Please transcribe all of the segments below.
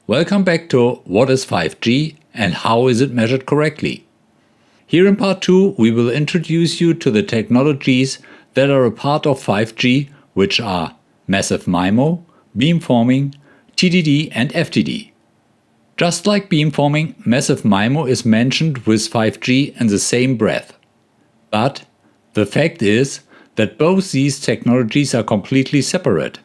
Welcome back to What is 5G and how is it measured correctly? Here in part 2 we will introduce you to the technologies that are a part of 5G, which are massive MIMO, beamforming, TDD and FDD. Just like beamforming, massive MIMO is mentioned with 5G in the same breath. But the fact is that both these technologies are completely separate.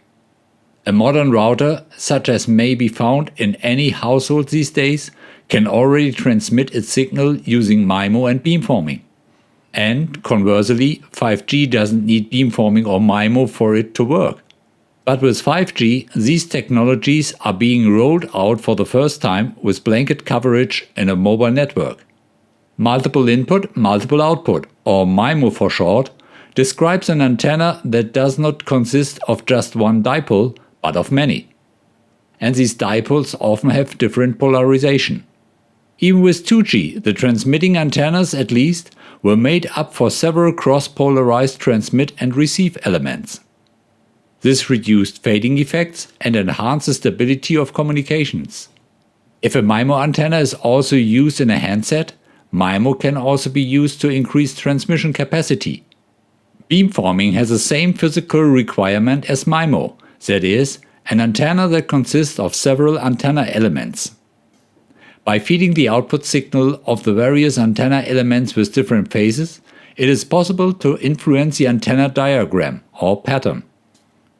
A modern router, such as may be found in any household these days, can already transmit its signal using MIMO and beamforming. And conversely, 5G doesn't need beamforming or MIMO for it to work. But with 5G, these technologies are being rolled out for the first time with blanket coverage in a mobile network. Multiple input, multiple output, or MIMO for short, describes an antenna that does not consist of just one dipole, but of many. And these dipoles often have different polarization. Even with 2G, the transmitting antennas at least were made up for several cross-polarized transmit and receive elements. This reduced fading effects and enhanced the stability of communications. If a MIMO antenna is also used in a handset, MIMO can also be used to increase transmission capacity. Beamforming has the same physical requirement as MIMO, that is, an antenna that consists of several antenna elements. By feeding the output signal of the various antenna elements with different phases, it is possible to influence the antenna diagram or pattern.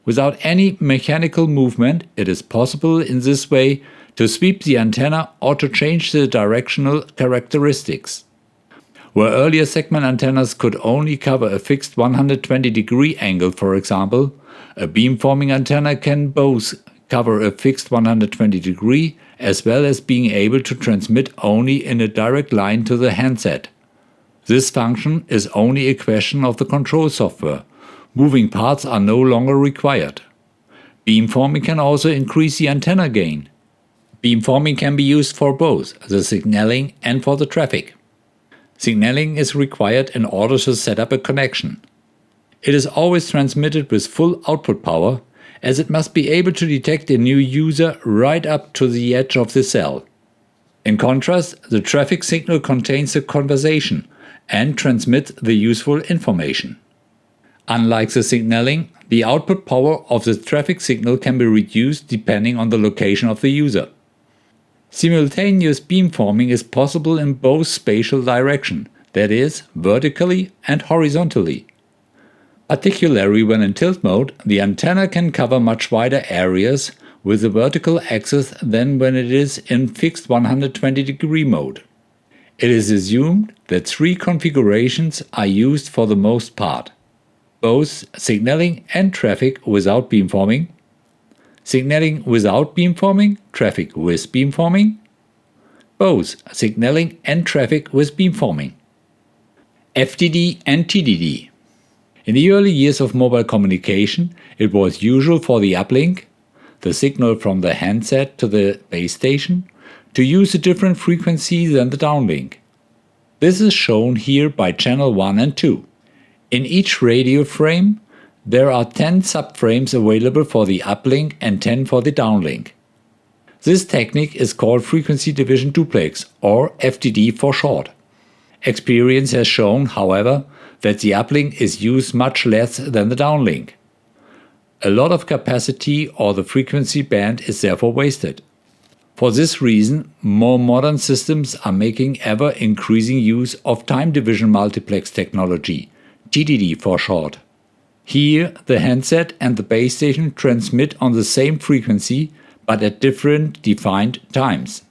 Without any mechanical movement, it is possible in this way to sweep the antenna or to change the directional characteristics. Where earlier segment antennas could only cover a fixed 120-degree angle, for example, a beamforming antenna can both cover a fixed 120-degree as well as being able to transmit only in a direct line to the handset. This function is only a question of the control software. Moving parts are no longer required. Beamforming can also increase the antenna gain. Beamforming can be used for both the signaling and for the traffic. Signaling is required in order to set up a connection. It is always transmitted with full output power, as it must be able to detect a new user right up to the edge of the cell. In contrast, the traffic signal contains a conversation and transmits the useful information. Unlike the signaling, the output power of the traffic signal can be reduced depending on the location of the user. Simultaneous beamforming is possible in both spatial direction, that is, vertically and horizontally. Particularly when in tilt mode, the antenna can cover much wider areas with the vertical axis than when it is in fixed 120-degree mode. It is assumed that 3 configurations are used for the most part: both signaling and traffic without beamforming, signaling without beamforming, traffic with beamforming, both signaling and traffic with beamforming. FDD and TDD. In the early years of mobile communication, it was usual for the uplink, the signal from the handset to the base station, to use a different frequency than the downlink. This is shown here by channel 1 and 2. In each radio frame, there are 10 subframes available for the uplink and 10 for the downlink. This technique is called frequency division duplex, or FDD for short. Experience has shown, however, that the uplink is used much less than the downlink. A lot of capacity or the frequency band is therefore wasted. For this reason, more modern systems are making ever-increasing use of time division multiplex technology, TDD for short. Here, the handset and the base station transmit on the same frequency but at different defined times.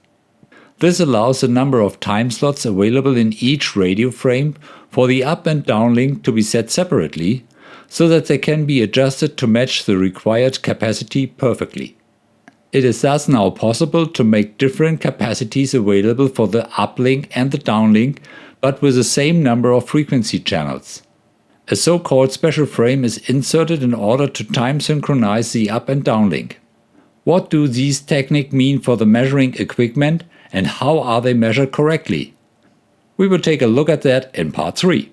This allows the number of time slots available in each radio frame for the up and downlink to be set separately, so that they can be adjusted to match the required capacity perfectly. It is thus now possible to make different capacities available for the uplink and the downlink, but with the same number of frequency channels. A so-called special frame is inserted in order to time synchronize the up and downlink. What do these techniques mean for the measuring equipment and how are they measured correctly? We will take a look at that in part 3.